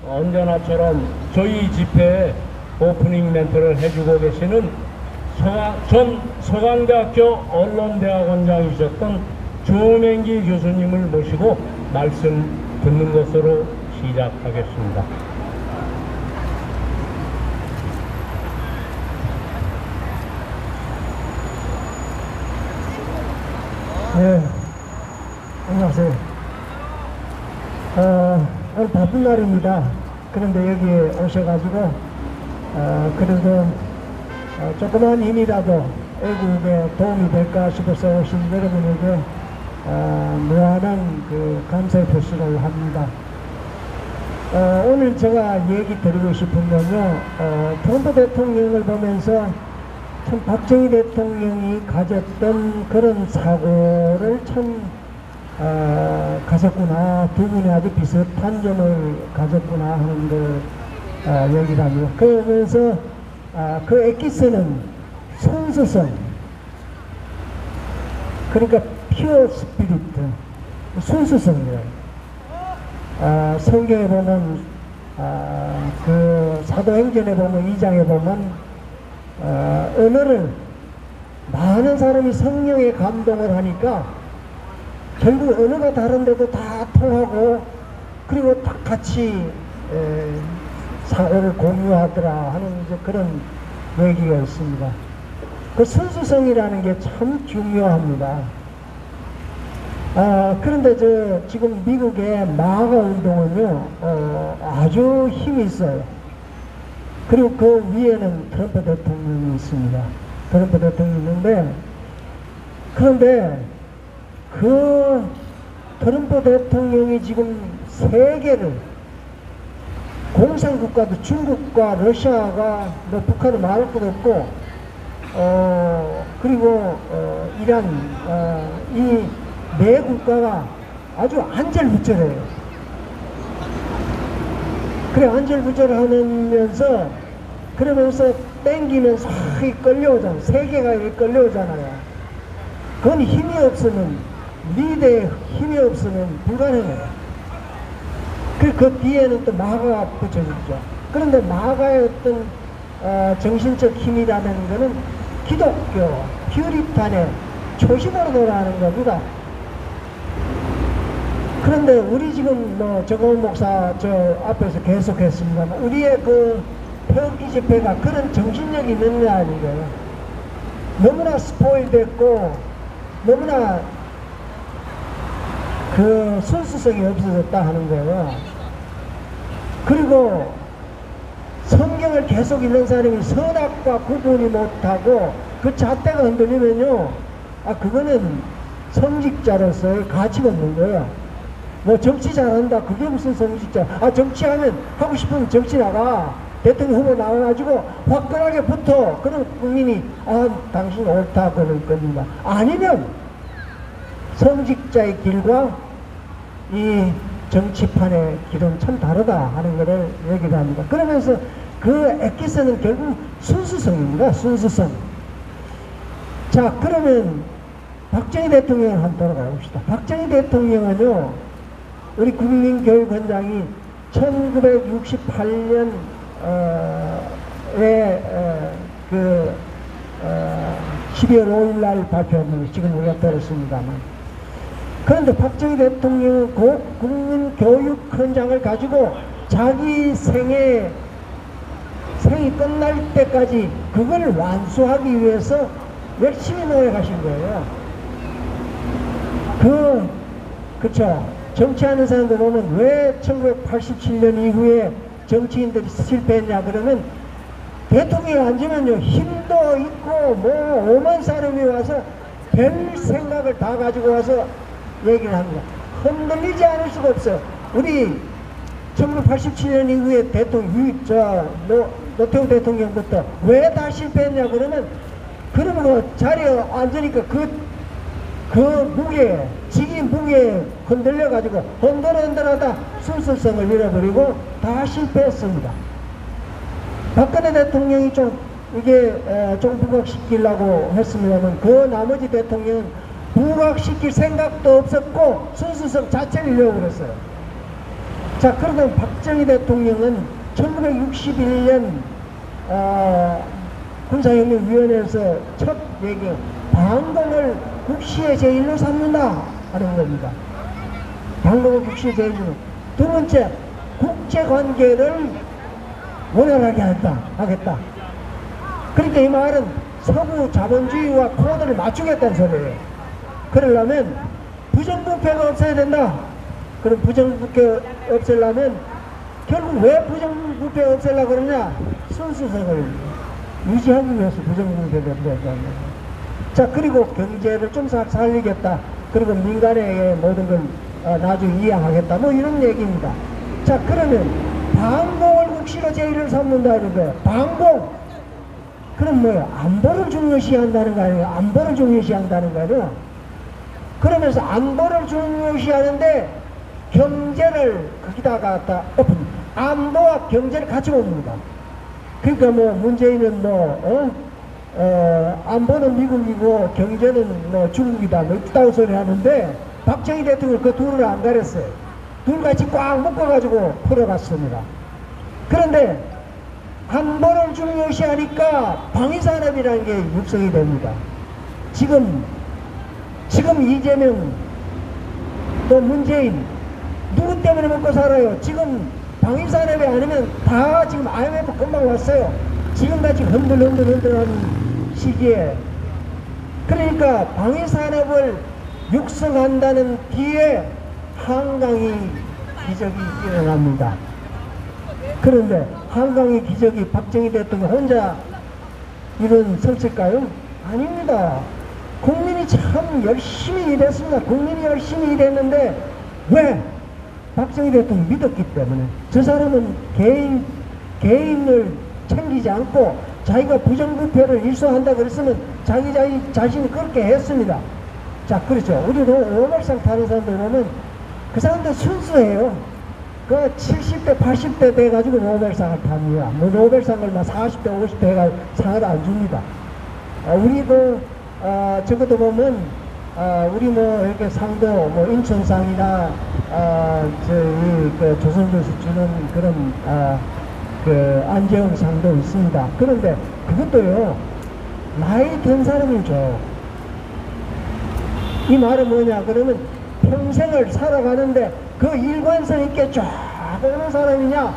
언제나처럼 저희 집회에 오프닝 멘트를 해주고 계시는 전 서강대학교 언론대학원장이셨던 조명기 교수님을 모시고 말씀 듣는 것으로 시작하겠습니다. 네, 안녕하세요. 오늘 바쁜 날입니다. 그런데 여기에 오셔가지고 그래도 조그만 힘이라도 애국에 도움이 될까 싶어서 오신 여러분에게 무한한 그 감사의 표시를 합니다. 오늘 제가 얘기 드리고 싶은 건요, 트럼프 대통령을 보면서 참 박정희 대통령이 가졌던 그런 사고를 참 가졌구나, 두 분이 아주 비슷한 점을 가졌구나 하는 걸 얘기를 합니다. 그러면서 그 엑기스는 순수성, 그러니까 피어 스피리트, 순수성이에요. 성경에 보면 그 사도행전에 보면 2장에 보면 언어를 많은 사람이 성령의 감동을 하니까 결국 언어가 다른데도 다 통하고 그리고 다 같이 사회를 공유하더라 하는 이제 그런 얘기가 있습니다. 그 순수성이라는 게 참 중요합니다. 그런데 지금 미국의 마가 운동은요, 아주 힘이 있어요. 그리고 그 위에는 트럼프 대통령이 있습니다. 트럼프 대통령이 있는데, 그런데 그 트럼프 대통령이 지금 세계를, 공산국가도 중국과 러시아가 뭐 북한은 말할 것도 없고, 그리고 이란, 이 네 국가가 아주 안절부절해요. 그래, 안절부절을 하면서, 그러면서 땡기면서 끌려오잖아요. 세계가 끌려오잖아요. 그건 힘이 없으면, 리더의 힘이 없으면 불가능해요. 그 뒤에는 또 마가가 붙여지죠. 그런데 마가의 어떤 정신적 힘이라는 것은 기독교, 퓨리탄의 초심으로 돌아가는 겁니다. 그런데 우리 지금 정원 목사 저 앞에서 계속했습니다만 우리의 그 태극기 집회가 그런 정신력이 있는 게 아니에요. 너무나 스포일 됐고 너무나 그 순수성이 없어졌다 하는 거예요. 그리고 성경을 계속 읽는 사람이 선악과 구분이 못하고 그 잣대가 흔들리면요, 그거는 성직자로서의 가치가 없는 거예요. 뭐 정치 잘한다, 그게 무슨 성직자. 정치하면 하고 싶으면 정치 나가, 대통령 후보 나와가지고 화끈하게 붙어. 그럼 국민이 당신 옳다 그럴 겁니다. 아니면 성직자의 길과 이 정치판의 길은 참 다르다 하는 것을 얘기를 합니다. 그러면서 그 엑기스는 결국 순수성입니다. 순수성. 자, 그러면 박정희 대통령을 한번 돌아가 봅시다. 박정희 대통령은요, 우리 국민교육원장이 1968년에 12월 5일 날 발표합니다. 지금 우리가 들었습니다만. 그런데 박정희 대통령은 국민교육헌장을 가지고 자기 생이 끝날 때까지 그걸 완수하기 위해서 열심히 노력하신 거예요. 그쵸. 정치하는 사람들 보면 왜 1987년 이후에 정치인들이 실패했냐 그러면 대통령이 앉으면요, 힘도 있고 뭐 5만 사람이 와서 별 생각을 다 가지고 와서 얘기를 합니다. 흔들리지 않을 수가 없어요. 우리 1987년 이후에 노태우 대통령부터 왜 다 실패했냐 그러면, 그러면 자리에 앉으니까 그 무게, 직위 무게에 흔들려가지고 흔들흔들하다 순수성을 잃어버리고 다 실패했습니다. 박근혜 대통령이 좀 부각시키려고 했습니다만 그 나머지 대통령은 부각시킬 생각도 없었고 순수성 자체를 잃어버렸어요. 자, 그러면 박정희 대통령은 1961년 군사혁명위원회에서 첫 얘기, 방공을 국시의 제일로 삼는다 하는 겁니다. 방공을 국시의 제일로. 두 번째, 국제관계를 원활하게 하겠다. 그러니까 이 말은 서구 자본주의와 코드를 맞추겠다는 소리예요. 그러려면 부정부패가 없어야 된다. 그럼 부정부패 없애려면 결국 왜 부정부패 없애려고 그러냐? 순수성을 유지하기 위해서 부정부패를 없애려고 합니다. 자, 그리고 경제를 좀 살리겠다. 그리고 민간에 모든 걸 나중에 이양하겠다. 뭐 이런 얘기입니다. 자, 그러면 방공을 국시로 제일을 삼는다는 거예요. 방공! 그럼 뭐예요? 안보를 중요시한다는 거 아니에요? 안보를 중요시한다는 거예요. 그러면서 안보를 중요시하는데 경제를 거기다가 갖다 안보와 경제를 같이 봅니다. 그러니까 뭐 문재인은 안보는 미국이고 경제는 뭐 중국이다 뭐 이따고 소리 하는데 박정희 대통령 그 둘을 안 가렸어요. 둘 같이 꽉 묶어가지고 풀어갔습니다. 그런데 안보를 중요시하니까 방위산업이라는 게 육성이 됩니다. 지금 이재명 또 문재인 누구 때문에 먹고 살아요? 지금 방위산업이 아니면 다 지금 IMF 금방 왔어요. 지금 다 지금 흔들하는 시기에. 그러니까 방위산업을 육성한다는 뒤에 한강의 기적이 일어납니다. 그런데 한강의 기적이 박정희 대통령 혼자 일어섰을까요? 아닙니다. 국민이 참 열심히 일했습니다. 국민이 열심히 일했는데 왜? 박정희 대통령이 믿었기 때문에. 저 사람은 개인을 챙기지 않고 자기가 부정부패를 일소한다 그랬으면 자기 자신이 그렇게 했습니다. 자, 그렇죠. 우리도 오발상 타는 사람들 보면 그 사람들 순수해요. 그 70대, 80대 돼가지고 노벨상을 탑니다. 뭐 노벨상을 막 40대, 50대 해가지고 상을 안 줍니다. 우리도 적어도 보면 우리 뭐 이렇게 상도 뭐 인천상이나 그 조선조수 주는 그런 그 안재홍 상도 있습니다. 그런데 그것도요 나이 든 사람이 줘요. 이 말은 뭐냐 그러면 평생을 살아가는데 그 일관성 있게 쫙 오는 사람이냐?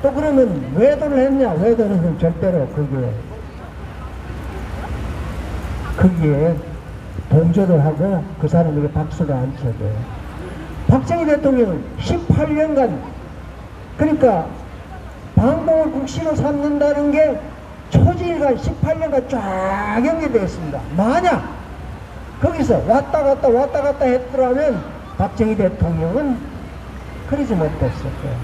또 그러면 외도를 했냐? 외도는 절대로 거기에 동조를 하고 그 사람에게 박수가 안 쳐져요. 박정희 대통령은 18년간 그러니까 방공을 국시로 삼는다는 게 초지일간 18년간 쫙 연결되어 있습니다. 만약 거기서 왔다 갔다 했더라면 박정희 대통령은 그러지 못했을 거예요.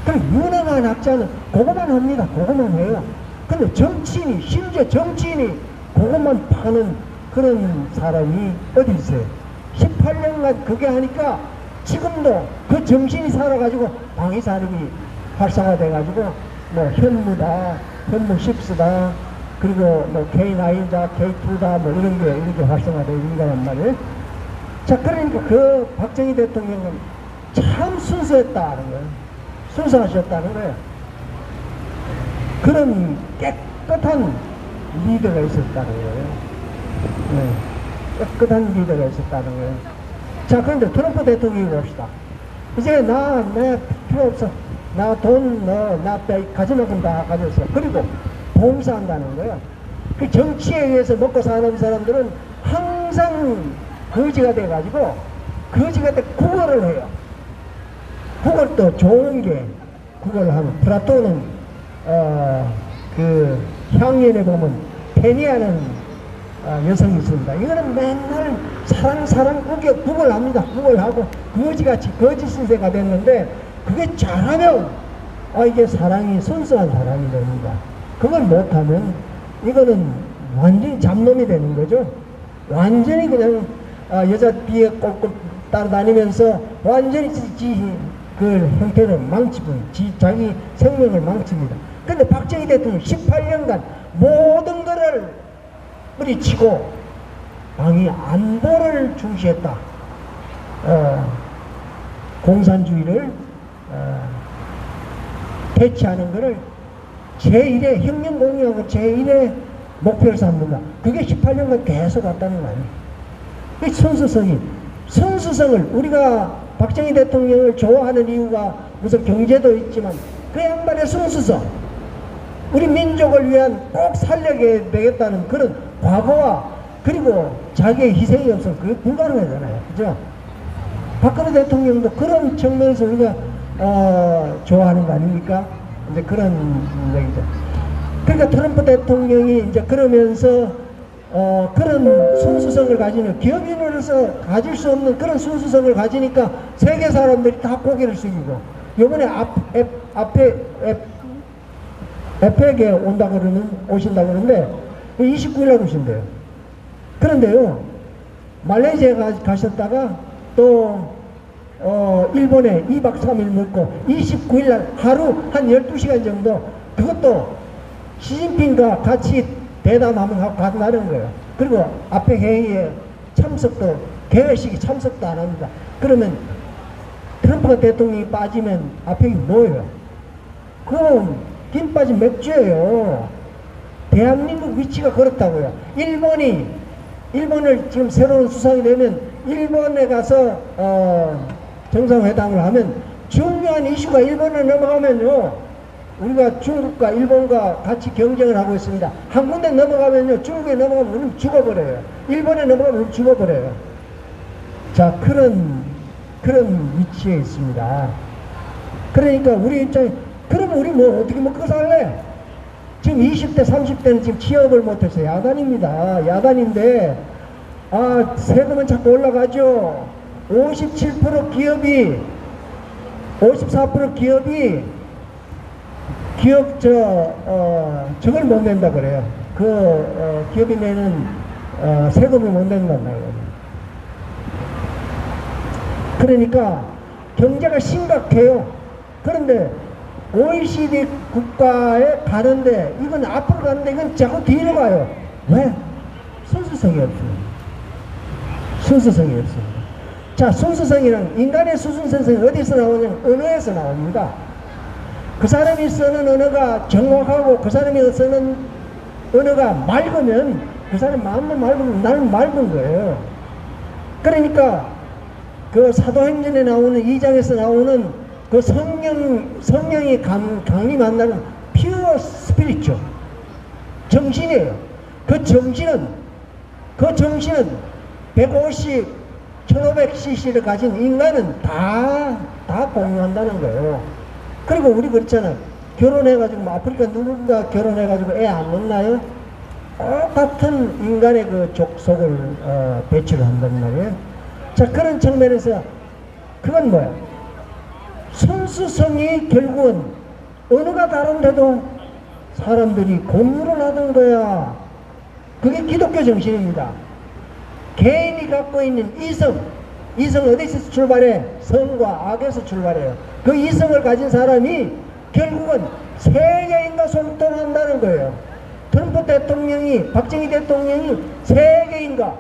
그럼 유능한 학자는 그것만 합니다. 그것만 해요. 근데 정치인이 심지어 정치인이 그것만 파는 그런 사람이 어디 있어요? 18년간 그게 하니까 지금도 그 정신이 살아가지고 방위산업이 활성화돼가지고 뭐 현무다, 현무10다, 그리고 뭐 K9다, K2다 뭐 이런 게 이렇게 활성화되어 있는 거란 말이에요. 자, 그러니까 그 박정희 대통령은 참 순수했다는 거예요. 순수하셨다는 거예요. 그런 깨끗한 리더가 있었다는 거예요. 네. 깨끗한 리더가 있었다는 거예요. 자, 그런데 트럼프 대통령이 봅시다. 이제 내 필요 없어. 나 돈, 나 가진 만큼 다 가졌어. 그리고 봉사한다는 거예요. 그 정치에 의해서 먹고 사는 사람들은 항상 거지가 돼가지고 거지가 돼 구걸을 해요. 구걸도 좋은 게 구걸을 하면 플라톤은 그 향연에 보면 페니아는 여성이 있습니다. 이거는 맨날 사랑 구걸합니다. 구걸하고 거지같이 거지 신세가 됐는데 그게 잘하면 이게 사랑이 순수한 사랑이 됩니다. 그걸 못하면 이거는 완전히 잡놈이 되는 거죠. 완전히 그냥 여자 뒤에 꼴꼴 따라다니면서 완전히 그 형태를 망치고 자기 생명을 망칩니다. 근데 박정희 대통령 18년간 모든 것을 뿌리치고 방위 안보를 중시했다. 공산주의를 대치하는 것을 제1의 혁명공약을 제1의 목표를 삼는다. 그게 18년간 계속 왔다는 거 아니에요. 그 순수성을 우리가 박정희 대통령을 좋아하는 이유가 무슨 경제도 있지만 그 양반의 순수성, 우리 민족을 위한 꼭 살려야 되겠다는 그런 과거와 그리고 자기의 희생이 없으면 그게 불가능하잖아요. 그죠? 박근혜 대통령도 그런 측면에서 우리가 좋아하는 거 아닙니까? 이제 그런 얘기죠. 그러니까 트럼프 대통령이 이제 그러면서 그런 순수성을 가지는 기업인으로서 가질 수 없는 그런 순수성을 가지니까 세계 사람들이 다 고개를 숙이고 요번에 에펙에 오신다고 그러는데 29일날 오신대요. 그런데요 말레이시아에 가셨다가 또 일본에 2박 3일 묵고 29일날 하루 한 12시간 정도 그것도 시진핑과 같이 대담하면 하고 간다는 거예요. 그리고 앞에 회의에 참석도 개회식에 참석도 안 합니다. 그러면 트럼프 대통령이 빠지면 앞에 뭐예요? 그럼 김 빠진 맥주예요. 대한민국 위치가 그렇다고요. 일본을 지금 새로운 수상이 되면 일본에 가서 정상회담을 하면 중요한 이슈가 일본에 넘어가면요 우리가 중국과 일본과 같이 경쟁을 하고 있습니다. 한 군데 넘어가면요 중국에 넘어가면 우리는 죽어버려요. 일본에 넘어가면 우리는 죽어버려요. 자 그런 위치에 있습니다. 그러니까 우리 입장에 그러면 우리 뭐 어떻게 먹고 살래? 지금 20대 30대는 지금 취업을 못해서 야단입니다. 야단인데 세금은 자꾸 올라가죠. 57% 기업이 54% 기업이 저걸 못 낸다 그래요. 기업이 내는 세금을 못 낸다고요. 그러니까 경제가 심각해요. 그런데 OECD 국가에 가는데 이건 앞으로 가는데 이건 자꾸 뒤로 가요. 왜? 순수성이 없습니다. 순수성이 없습니다. 자, 순수성이란 인간의 순수성이 어디서 나오냐면 언어에서 나옵니다. 그 사람이 쓰는 언어가 정확하고 그 사람이 쓰는 언어가 맑으면 그 사람 마음도 맑으면 나는 맑은 거예요. 그러니까 그 사도행전에 나오는 2장에서 나오는 그 성령이 강림한다는 피어 스피리추 정신이에요. 그 정신은 150, 1500cc를 가진 인간은 다 공유한다는 거예요. 그리고 우리 그렇잖아요. 결혼해가지고 아프리카 누군가 결혼해가지고 애 안 낳나요? 똑같은 인간의 그 족속을 배출을 한단 말이에요. 자 그런 측면에서 그건 뭐야? 순수성이 결국은 언어가 다른데도 사람들이 공유를 하던 거야. 그게 기독교 정신입니다. 개인이 갖고 있는 이성 어디서 출발해? 성과 악에서 출발해요. 그 이성을 가진 사람이 결국은 세계인과 소통한다는 거예요. 트럼프 대통령이, 박정희 대통령이 세계인과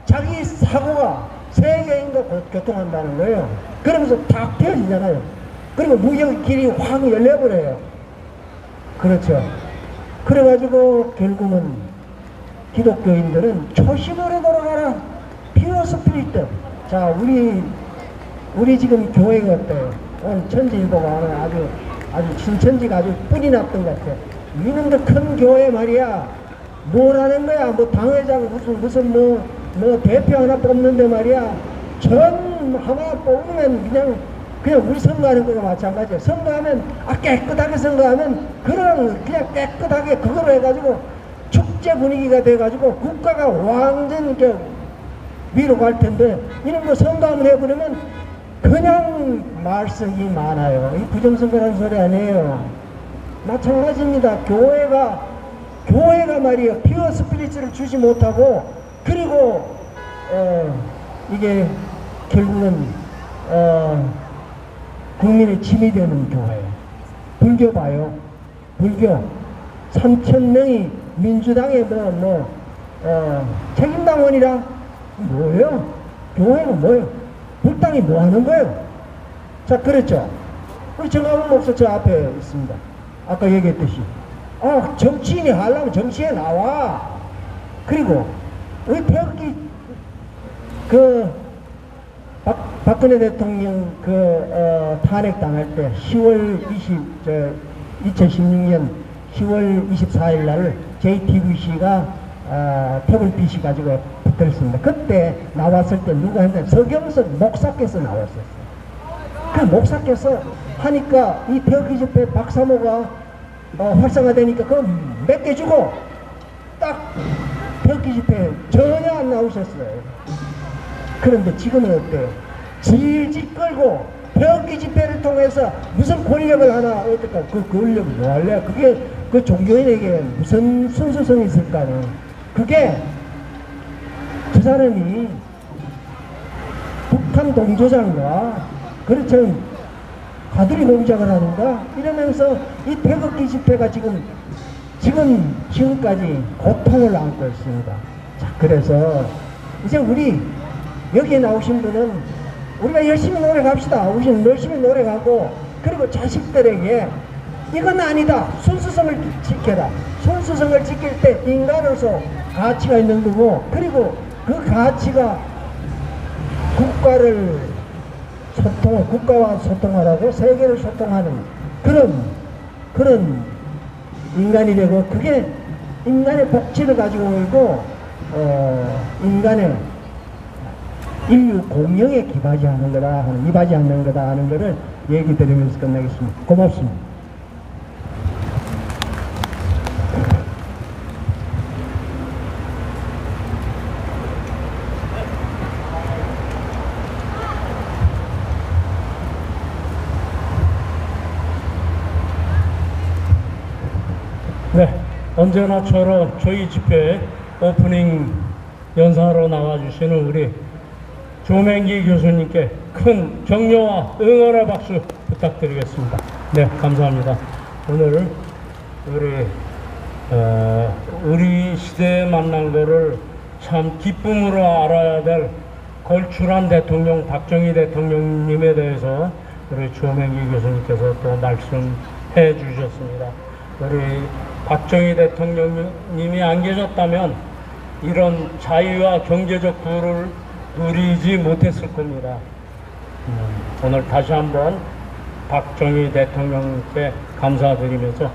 자기 사고가 세계인과 교통한다는 거예요. 그러면서 탁 펴지잖아요. 그리고 무역의 길이 확 열려버려요. 그렇죠. 그래가지고 결국은 기독교인들은 초심으로 돌아가라. 피어 스피리트. 자, 우리 지금 교회가 어때요? 오늘 천지일보가 아주 신천지가 아주 뿔이 났던 것 같아요. 이놈들 큰 교회 말이야. 뭘 하는 거야? 뭐 당회장 무슨 뭐 대표 하나 뽑는데 말이야. 전 하나 뽑으면 그냥 우리 선거하는 거가 마찬가지예요. 선거하면 깨끗하게 선거하면 그냥 깨끗하게 그거로 해가지고 축제 분위기가 돼가지고 국가가 완전 위로 갈 텐데 이런 거 선거하면 해버리면 그냥 말썽이 많아요. 이 부정선거라는 소리 아니에요. 마찬가지입니다. 교회가 말이에요. 피어 스피리츠를 주지 못하고 그리고 이게 결국은 국민의 짐이 되는 교회예요. 불교 봐요. 불교 3,000명이 민주당의 책임당원이라 뭐예요? 교회는 뭐예요? 불당이 뭐 하는 거예요? 자, 그렇죠. 우리 정하은 목사 저 앞에 있습니다. 아까 얘기했듯이. 정치인이 하려면 정치에 나와. 그리고 우리 태극기 박근혜 대통령 탄핵 당할 때 2016년 10월 24일 날 JTBC가 태블릿 가지고 붙어있습니다. 그때 나왔을 때 누가 했는데 서경석 목사께서 나왔었어요. 그 목사께서 하니까 이 태극기 집회 박사모가 활성화되니까 그거 몇 개 주고 딱 태극기 집회 전혀 안 나오셨어요. 그런데 지금은 어때요? 질질 끌고 태극기 집회를 통해서 무슨 권력을 하나 어떨까? 그 권력을 뭐 할래? 그게 그 종교인에게 무슨 순수성이 있을까요? 그게 그 사람이 북한 동조장과 그렇죠 가두리 농장을 하는가 이러면서 이 태극기 집회가 지금까지 고통을 안고 있습니다. 자, 그래서 이제 우리 여기에 나오신 분은 우리가 열심히 노력합시다. 우리는 열심히 노력하고 그리고 자식들에게 이건 아니다. 순수성을 지켜라. 순수성을 지킬 때 인간으로서 가치가 있는 거고 그리고 그 가치가 국가와 소통하라고 세계를 소통하는 그런 인간이 되고 그게 인간의 복지를 가지고 오고 인간의 인류 공영에 이바지하는 거다 하는 거를 얘기 드리면서 끝내겠습니다. 고맙습니다. 네, 언제나처럼 저희 집회 오프닝 연사로 나와주시는 우리 조맹기 교수님께 큰 격려와 응원의 박수 부탁드리겠습니다. 네, 감사합니다. 오늘 우리 시대에 만난 거를 참 기쁨으로 알아야 될 걸출한 대통령 박정희 대통령님에 대해서 우리 조맹기 교수님께서 또 말씀해 주셨습니다. 우리 박정희 대통령님이 안 계셨다면 이런 자유와 경제적 부를 누리지 못했을 겁니다. 오늘 다시 한번 박정희 대통령께 감사드리면서